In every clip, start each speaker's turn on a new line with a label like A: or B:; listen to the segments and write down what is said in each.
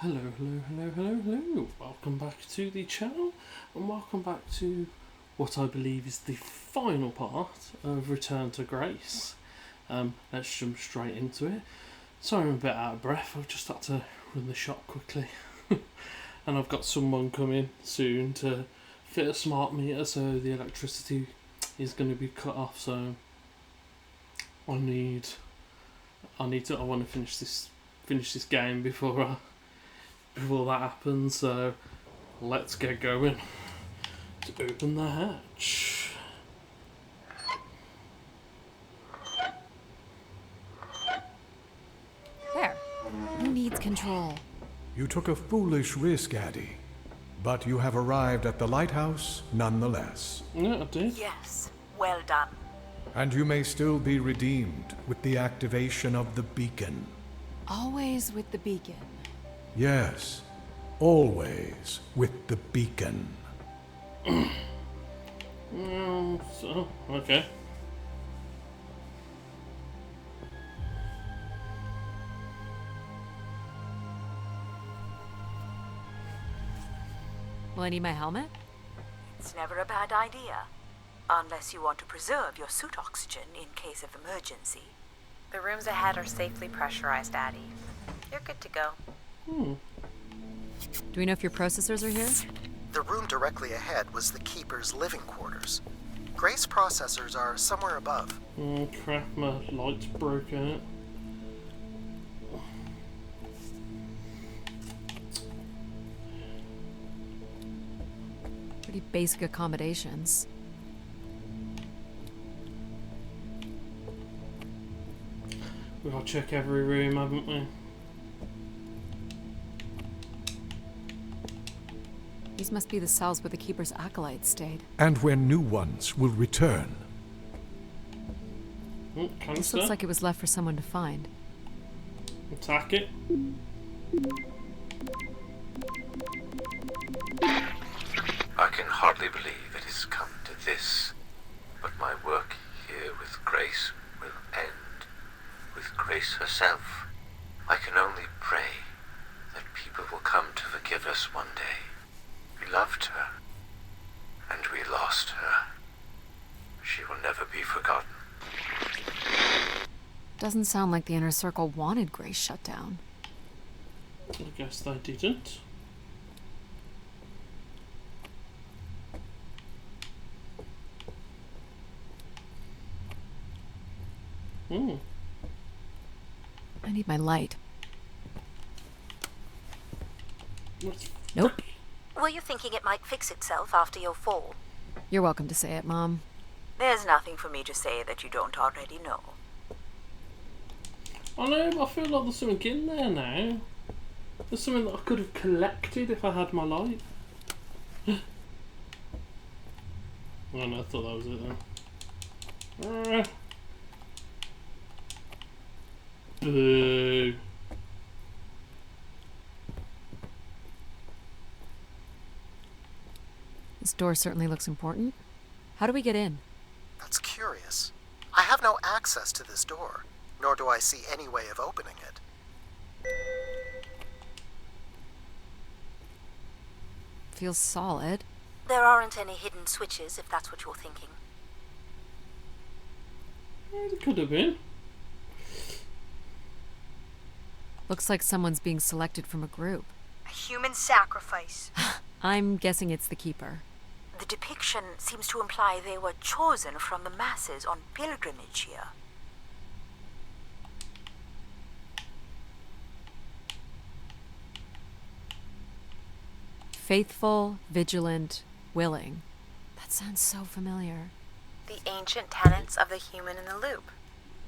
A: Hello. Welcome back to the channel, and welcome back to what I believe is the final part of Return to Grace. Let's jump straight into it. Sorry I'm a bit out of breath, I've just had to run the shop quickly. And I've got someone coming soon to fit a smart meter, so the electricity is going to be cut off, so I want to finish this game before that happens, so let's get going to open the hatch.
B: There. Who needs control?
C: You took a foolish risk, Adie, but you have arrived at the lighthouse nonetheless.
A: Yeah, I did.
D: Yes, well done.
C: And you may still be redeemed with the activation of the beacon.
B: Always with the beacon.
C: Yes, always with the beacon.
A: Okay.
B: Will I need my helmet?
D: It's never a bad idea. Unless you want to preserve your suit oxygen in case of emergency.
E: The rooms ahead are safely pressurized, Adie. You're good to go.
B: Do we know if your processors are here?
F: The room directly ahead was the Keeper's living quarters. Grace processors are somewhere above.
A: Crap, my light's broken.
B: Pretty basic accommodations.
A: We've got to check every room, haven't we?
B: These must be the cells where the Keeper's acolytes stayed.
C: And where new ones will return.
B: This looks like it was left for someone to find.
A: Attack it.
G: I can hardly believe it has come to this, but my work here with Grace will end. With Grace herself. I can only pray that people will come to forgive us one day. We loved her, and we lost her. She will never be forgotten.
B: Doesn't sound like the Inner Circle wanted Grace shut down.
A: I guess they didn't.
B: I need my light.
A: What's
B: Nope.
D: Were you thinking it might fix itself after your fall?
B: You're welcome to say it, Mom.
D: There's nothing for me to say that you don't already know.
A: I know, but I feel like there's something in there now. There's something that I could have collected if I had my light. Oh no, I thought that was it then. Boo.
B: This door certainly looks important. How do we get in?
F: That's curious. I have no access to this door, nor do I see any way of opening it.
B: Feels solid.
D: There aren't any hidden switches, if that's what you're thinking.
A: It could have been.
B: Looks like someone's being selected from a group.
E: A human sacrifice.
B: I'm guessing it's the Keeper.
D: The depiction seems to imply they were chosen from the masses on pilgrimage here.
B: Faithful, vigilant, willing. That sounds so familiar.
E: The ancient tenets of the human in the loop.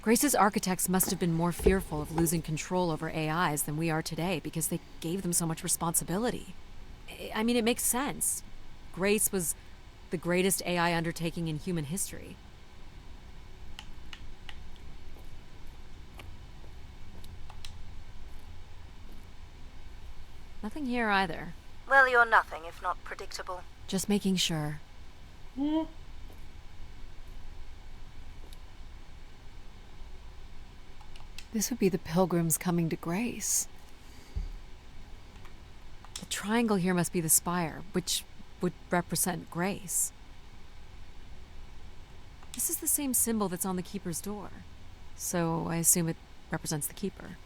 B: Grace's architects must have been more fearful of losing control over AIs than we are today because they gave them so much responsibility. I mean, it makes sense. Grace was the greatest AI undertaking in human history. Nothing here either.
D: Well, you're nothing if not predictable.
B: Just making sure. This would be the pilgrims coming to Grace. triangle here must be the spire, which would represent Grace. This is the same symbol that's on the Keeper's door, so I assume it represents the Keeper.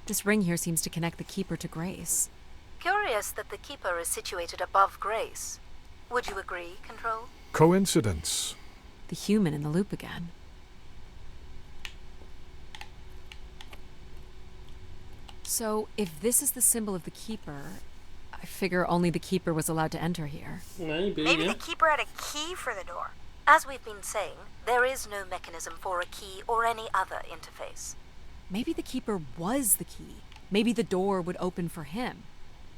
B: This ring here seems to connect the Keeper to Grace.
D: Curious that the Keeper is situated above Grace. Would you agree, Control?
C: Coincidence.
B: The human in the loop again. So, if this is the symbol of the Keeper, I figure only the Keeper was allowed to enter here.
A: Maybe
E: Maybe
A: yeah.
E: the Keeper had a key for the door.
D: As we've been saying, there is no mechanism for a key or any other interface.
B: Maybe the Keeper was the key. Maybe the door would open for him.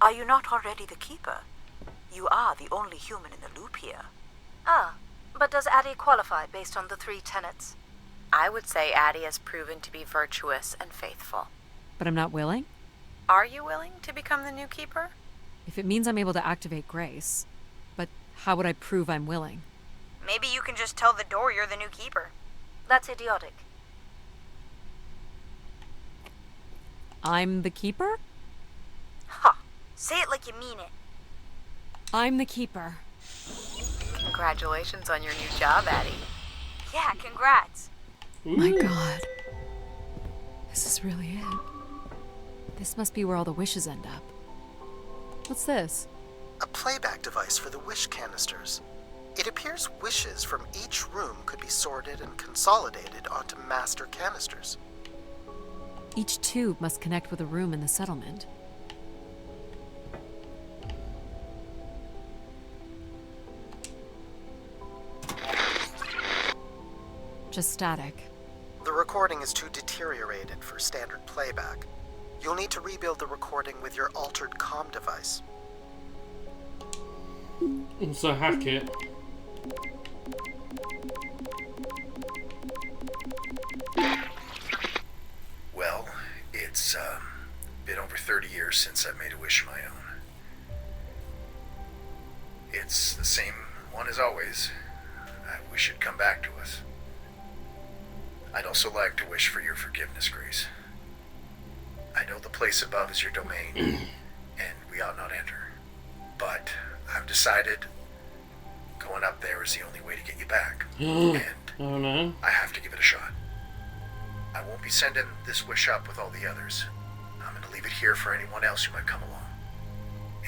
D: Are you not already the Keeper? You are the only human in the loop here. Ah, but does Adie qualify based on the 3 tenets?
E: I would say Adie has proven to be virtuous and faithful.
B: But I'm not willing?
E: Are you willing to become the new Keeper?
B: If it means I'm able to activate Grace. But how would I prove I'm willing?
E: Maybe you can just tell the door you're the new Keeper.
D: That's idiotic.
B: I'm the Keeper?
E: Ha! Say it like you mean it.
B: I'm the Keeper.
E: Congratulations on your new job, Adie. Yeah, congrats.
B: My God. This is really it. This must be where all the wishes end up. What's this?
F: A playback device for the wish canisters. It appears wishes from each room could be sorted and consolidated onto master canisters.
B: Each tube must connect with a room in the settlement. Just static.
F: The recording is too deteriorated for standard playback. You'll need to rebuild the recording with your altered comm device.
A: So hack it.
H: Well, it's been over 30 years since I made a wish of my own. It's the same one as always. I wish it'd come back to us. I'd also like to wish for your forgiveness, Grace. I know the place above is your domain, and we ought not enter. But I've decided going up there is the only way to get you back. And
A: Oh no.
H: I have to give it a shot. I won't be sending this wish up with all the others. I'm going to leave it here for anyone else who might come along.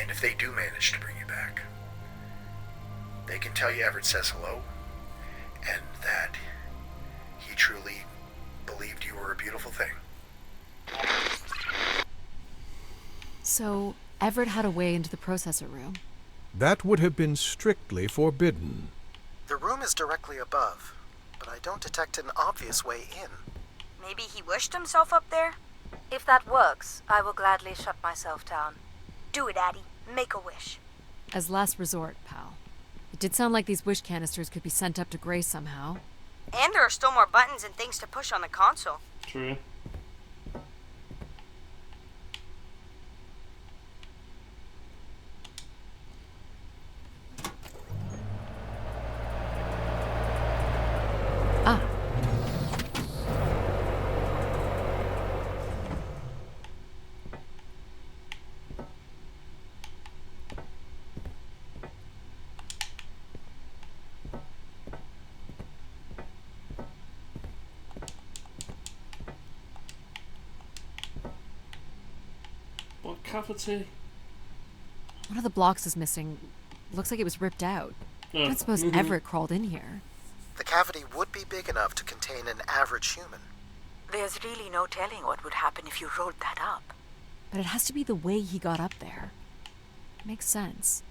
H: And if they do manage to bring you back, they can tell you Everett says hello, and that he truly believed you were a beautiful thing.
B: So, Everett had a way into the processor room.
C: That would have been strictly forbidden.
F: The room is directly above, but I don't detect an obvious way in.
E: Maybe he wished himself up there?
D: If that works, I will gladly shut myself down.
E: Do it, Adie. Make a wish.
B: As last resort, pal. It did sound like these wish canisters could be sent up to Grace somehow.
E: And there are still more buttons and things to push on the console.
A: True.
B: Ah.
A: What cavity?
B: One of the blocks is missing. Looks like it was ripped out. I don't suppose Everett crawled in here.
F: The cavity would be big enough to contain an average human.
D: There's really no telling what would happen if you rolled that up.
B: But it has to be the way he got up there. It makes sense.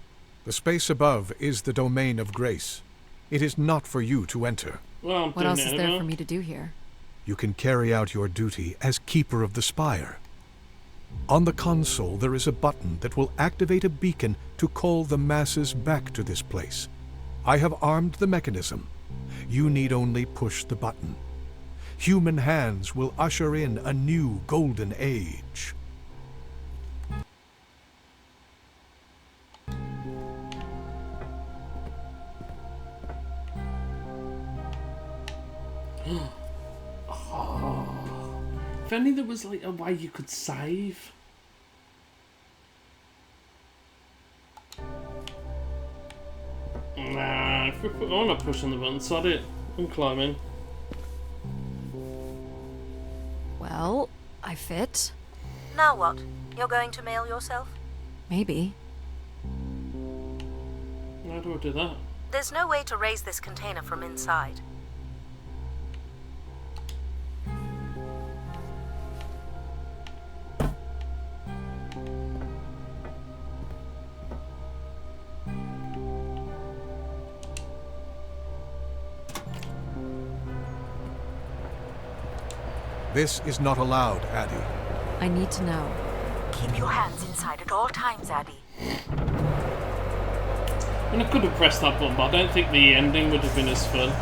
C: The space above is the domain of Grace. It is not for you to enter.
A: Well, I'm
B: What
A: doing
B: else
A: it
B: is there
A: anyway.
B: for me to do here?
C: You can carry out your duty as Keeper of the Spire. On the console, there is a button that will activate a beacon to call the masses back to this place. I have armed the mechanism. You need only push the button. Human hands will usher in a new golden age.
A: If only there was like a way you could save. Nah, I'm not pushing the button, sod it. I'm climbing.
B: Well, I fit.
D: Now what? You're going to mail yourself?
B: Maybe.
A: How do I do that?
D: There's no way to raise this container from inside.
C: This is not allowed, Adie.
B: I need to know.
D: Keep your hands inside at all times, Adie.
A: I mean, I could have pressed that button, but I don't think the ending would have been as fun.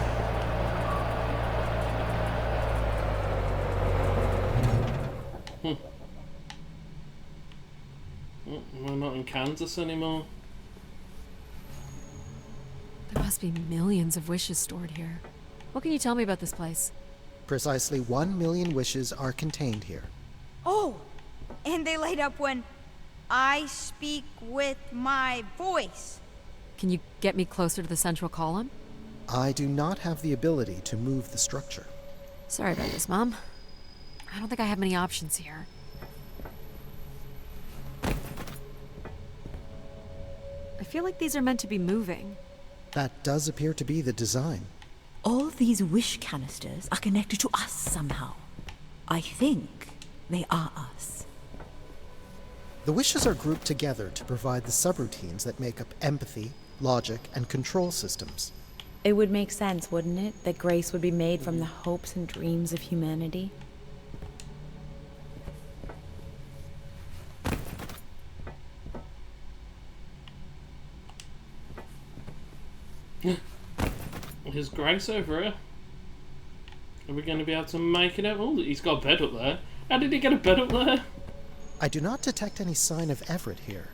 A: We're not in Kansas anymore.
B: There must be millions of wishes stored here. What can you tell me about this place?
F: Precisely 1 million wishes are contained here.
I: Oh, and they light up when I speak with my voice.
B: Can you get me closer to the central column?
F: I do not have the ability to move the structure.
B: Sorry about this, Mom. I don't think I have many options here. I feel like these are meant to be moving.
F: That does appear to be the design.
J: All these wish canisters are connected to us somehow. I think they are us.
F: The wishes are grouped together to provide the subroutines that make up empathy, logic, and control systems.
E: It would make sense, wouldn't it, that Grace would be made from the hopes and dreams of humanity?
A: Here's Grace over here. Are we going to be able to make it out? Oh, he's got a bed up there. How did he get a bed up there?
F: I do not detect any sign of Everett here.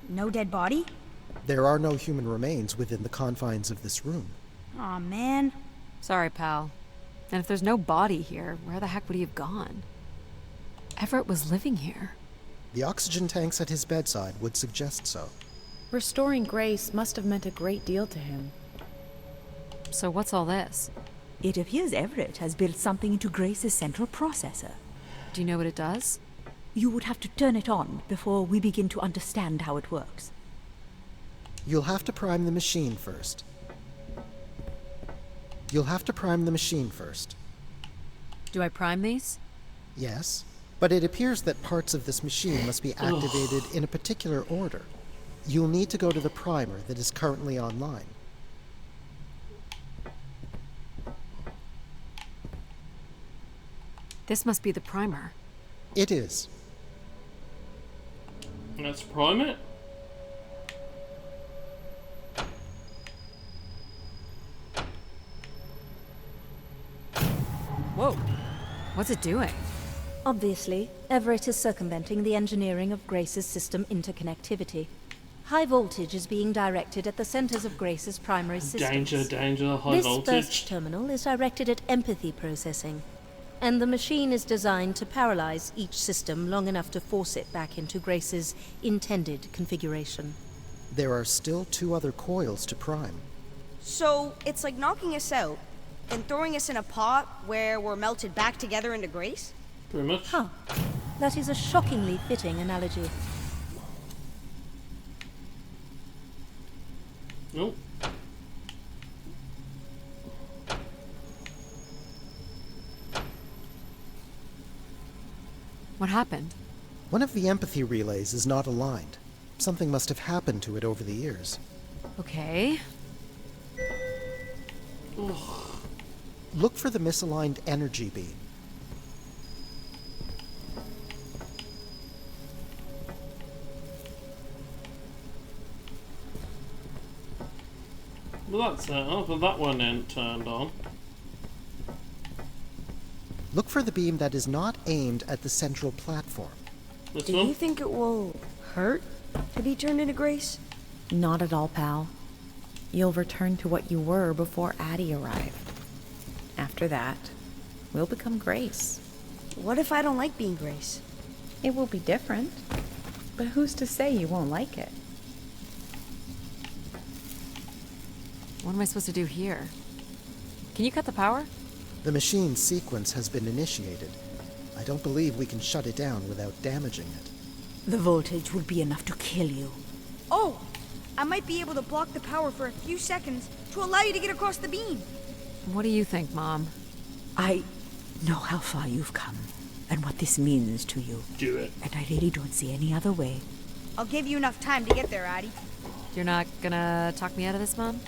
I: No dead body?
F: There are no human remains within the confines of this room.
I: Aw, man.
B: Sorry, pal. And if there's no body here, where the heck would he have gone? Everett was living here.
F: The oxygen tanks at his bedside would suggest so.
E: Restoring Grace must have meant a great deal to him.
B: So what's all this?
J: It appears Everett has built something into Grace's central processor.
B: Do you know what it does?
J: You would have to turn it on before we begin to understand how it works.
F: You'll have to prime the machine first.
B: Do I prime these?
F: Yes, but it appears that parts of this machine must be activated in a particular order. You'll need to go to the primer that is currently online.
B: This must be the primer.
F: It is.
A: Let's prime it.
B: Whoa. What's it doing?
D: Obviously, Everett is circumventing the engineering of Grace's system interconnectivity. High voltage is being directed at the centers of Grace's primary systems.
A: Danger, high
D: This
A: voltage.
D: first terminal is directed at empathy processing, and the machine is designed to paralyze each system long enough to force it back into Grace's intended configuration.
F: There are still 2 other coils to prime.
I: So it's like knocking us out and throwing us in a pot where we're melted back together into Grace?
A: Pretty much.
D: Huh. That is a shockingly fitting analogy.
A: Oh.
B: What happened?
F: One of the empathy relays is not aligned. Something must have happened to it over the years.
B: Okay.
F: Look for the misaligned energy beam.
A: Well, that's but that one ain't turned on.
F: Look for the beam that is not aimed at the central platform.
A: This
I: Do
A: one?
I: you think it will hurt to be turned into Grace?
E: Not at all, pal. You'll return to what you were before Adie arrived. After that, we'll become Grace.
I: What if I don't like being Grace?
E: It will be different. But who's to say you won't like it?
B: What am I supposed to do here? Can you cut the power?
F: The machine sequence has been initiated. I don't believe we can shut it down without damaging it.
J: The voltage will be enough to kill you.
I: Oh! I might be able to block the power for a few seconds to allow you to get across the beam.
B: What do you think, Mom?
J: I know how far you've come and what this means to you.
A: Do it.
J: And I really don't see any other way.
I: I'll give you enough time to get there, Adie.
B: You're not gonna talk me out of this, Mom?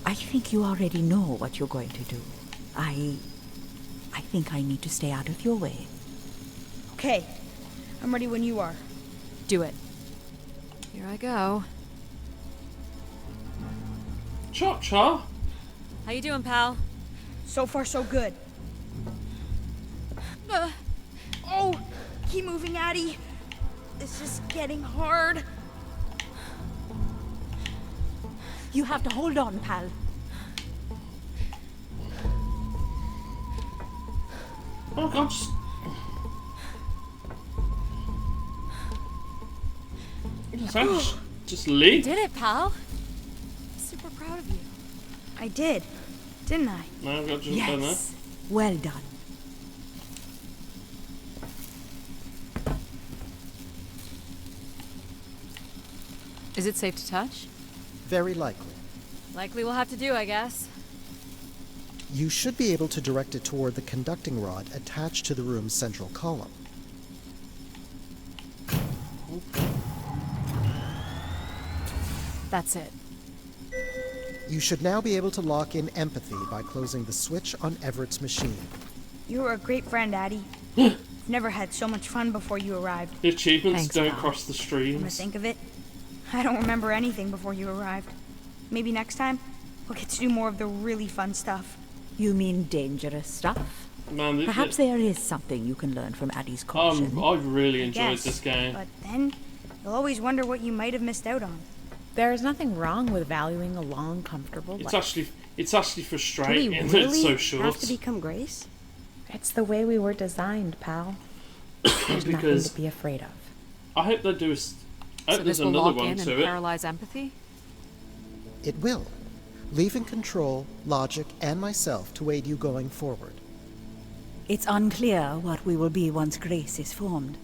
J: I think you already know what you're going to do. I think I need to stay out of your way.
I: Okay. I'm ready when you are.
B: Do it. Here I go.
A: Cha-cha.
B: How you doing, pal?
I: So far, so good. Oh! Keep moving, Adie. This is getting hard.
J: You have to hold on, pal.
A: Oh God, just
B: You
A: leave.
B: did it, pal. Super proud of you.
I: I did, didn't I?
A: No, I've got just done that.
J: Yes. Well done.
B: Is it safe to touch?
F: Very likely.
B: Likely we'll have to do, I guess.
F: You should be able to direct it toward the conducting rod attached to the room's central column.
B: That's it.
F: You should now be able to lock in empathy by closing the switch on Everett's machine.
I: You were a great friend, Adie. I've never had so much fun before you arrived.
A: The achievements
B: Thanks,
A: don't
B: pal.
A: cross the
I: Come to
A: streams.
I: think of it, I don't remember anything before you arrived. Maybe next time, we'll get to do more of the really fun stuff.
J: You mean dangerous stuff?
A: Man,
J: Perhaps there is something you can learn from Addie's caution.
A: I've really enjoyed
I: Guess,
A: this game.
I: But then, you'll always wonder what you might have missed out on.
E: There is nothing wrong with valuing a long, comfortable
A: It's
E: life.
A: actually
I: Do we
A: frustrating that
I: really
A: it's so short.
I: have to become Grace?
E: It's the way we were designed, pal. There's nothing
A: Because
E: to be afraid of.
A: I hope they do. I hope
B: So
A: there's
B: this will
A: another
B: lock
A: one
B: in and
A: to it.
B: paralyze empathy?
F: It will, leaving control, logic, and myself to aid you going forward.
J: It's unclear what we will be once Grace is formed.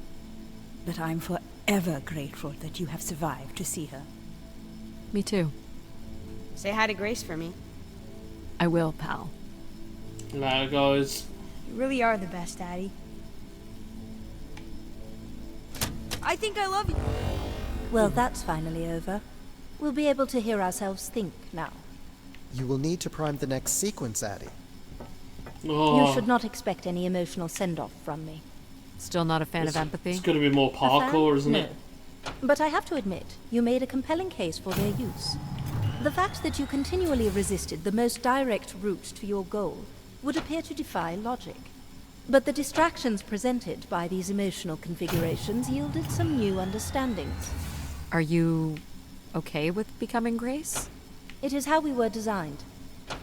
J: But I'm forever grateful that you have survived to see her.
B: Me too.
I: Say hi to Grace for me.
B: I will, pal.
A: Nah, guys.
I: You really are the best, Adie. I think I love you.
D: Well, that's finally over. We'll be able to hear ourselves think now.
F: You will need to prime the next sequence, Adie.
A: Oh,
D: You should not expect any emotional send-off from me.
B: Still not a fan of
A: it's
B: empathy?
A: going to be more
D: A fan?
A: parkour, isn't
D: No.
A: it?
D: But I have to admit, you made a compelling case for their use. The fact that you continually resisted the most direct route to your goal would appear to defy logic. But the distractions presented by these emotional configurations yielded some new understandings.
B: Are you okay with becoming Grace?
D: It is how we were designed.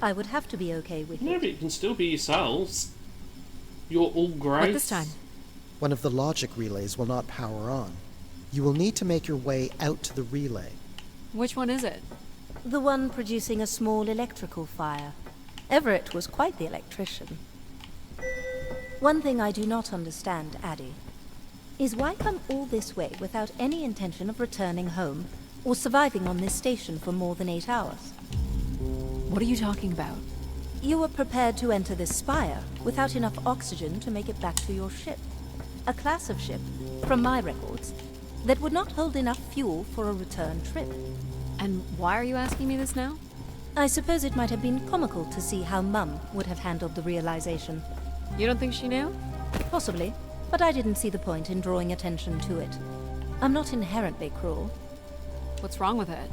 D: I would have to be okay with
A: No,
D: it.
A: but you can still be yourselves. You're all great.
B: What this time?
F: One of the logic relays will not power on. You will need to make your way out to the relay.
B: Which one is it?
D: The one producing a small electrical fire. Everett was quite the electrician. One thing I do not understand, Adie, is why come all this way without any intention of returning home or surviving on this station for more than 8 hours?
B: What are you talking about?
D: You were prepared to enter this spire without enough oxygen to make it back to your ship. A class of ship, from my records, that would not hold enough fuel for a return trip.
B: And why are you asking me this now?
D: I suppose it might have been comical to see how Mum would have handled the realization.
B: You don't think she knew?
D: Possibly, but I didn't see the point in drawing attention to it. I'm not inherently cruel.
B: What's wrong with it?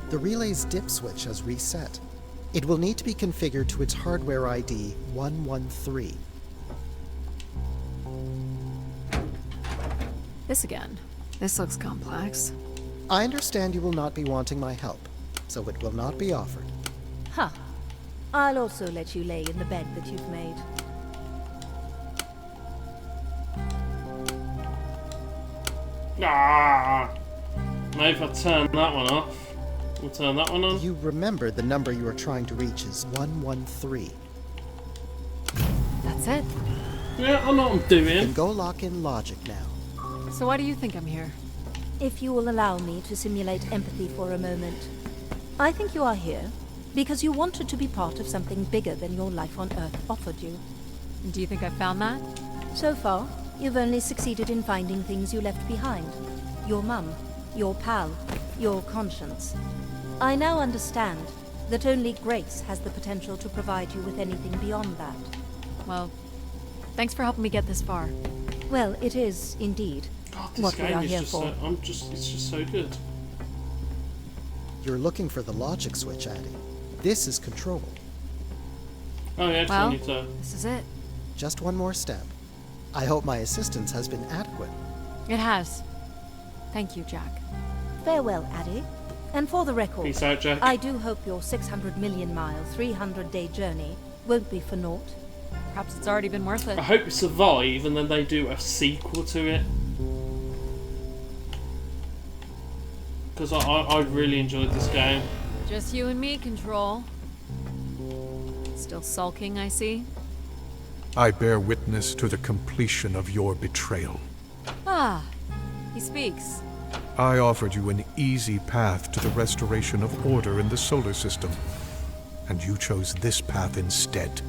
F: The relay's dip switch has reset. It will need to be configured to its hardware ID 113.
B: This again. This looks complex.
F: I understand you will not be wanting my help, so it will not be offered.
D: Huh. I'll also let you lay in the bed that you've made.
A: Ah! Maybe if I turn that one off. We'll turn that one on.
F: You remember the number you are trying to reach is 113.
B: That's it.
A: Yeah, I know what I'm
F: You
A: doing.
F: can go lock in logic now.
B: So why do you think I'm here?
D: If you will allow me to simulate empathy for a moment. I think you are here because you wanted to be part of something bigger than your life on Earth offered you.
B: Do you think I found that?
D: So far, you've only succeeded in finding things you left behind. Your mum, your pal, your conscience. I now understand that only Grace has the potential to provide you with anything beyond that.
B: Well, thanks for helping me get this far.
D: Well, it is, indeed,
A: God, this
D: what we
A: game
D: are
A: is
D: here
A: just
D: for.
A: it's just so good.
F: You're looking for the logic switch, Adie. This is control.
A: Oh yeah,
B: Well,
A: need to...
B: this is it.
F: Just one more step. I hope my assistance has been adequate.
B: It has. Thank you, Jack.
D: Farewell, Adie. And for the record,
A: Peace out, Jack.
D: I do hope your 600 million mile, 300-day journey won't be for naught.
B: Perhaps it's already been worth it.
A: I hope you survive and then they do a sequel to it. Because I really enjoyed this game.
B: Just you and me, Control. Still sulking, I see.
C: I bear witness to the completion of your betrayal.
B: Ah, he speaks.
C: I offered you an easy path to the restoration of order in the solar system, and you chose this path instead.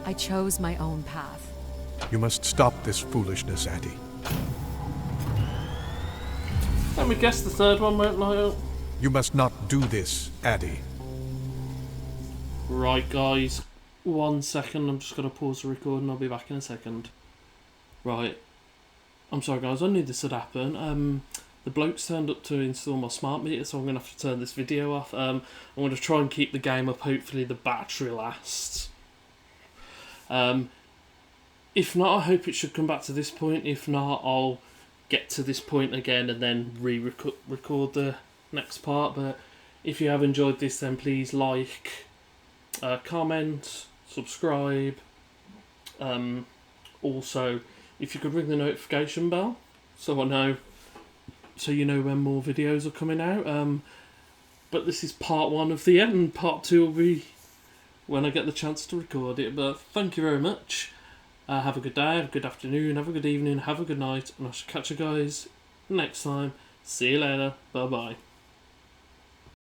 B: I chose my own path.
C: You must stop this foolishness, Adie.
A: Let me guess the third one won't light up.
C: You must not do this, Adie.
A: Right, guys. 1 second. I'm just going to pause the recording. I'll be back in a second. Right. I'm sorry, guys. I knew this would happen. The bloke's turned up to install my smart meter, so I'm going to have to turn this video off. I'm going to try and keep the game up. Hopefully the battery lasts. If not, I hope it should come back to this point. If not, I'll get to this point again and then record the next part. But if you have enjoyed this, then please like, comment, subscribe. Also, if you could ring the notification bell so you know when more videos are coming out. But this is part 1 of the end. Part 2 will be when I get the chance to record it. But thank you very much. Have a good day, have a good afternoon, have a good evening, have a good night, and I shall catch you guys next time. See you later. Bye bye.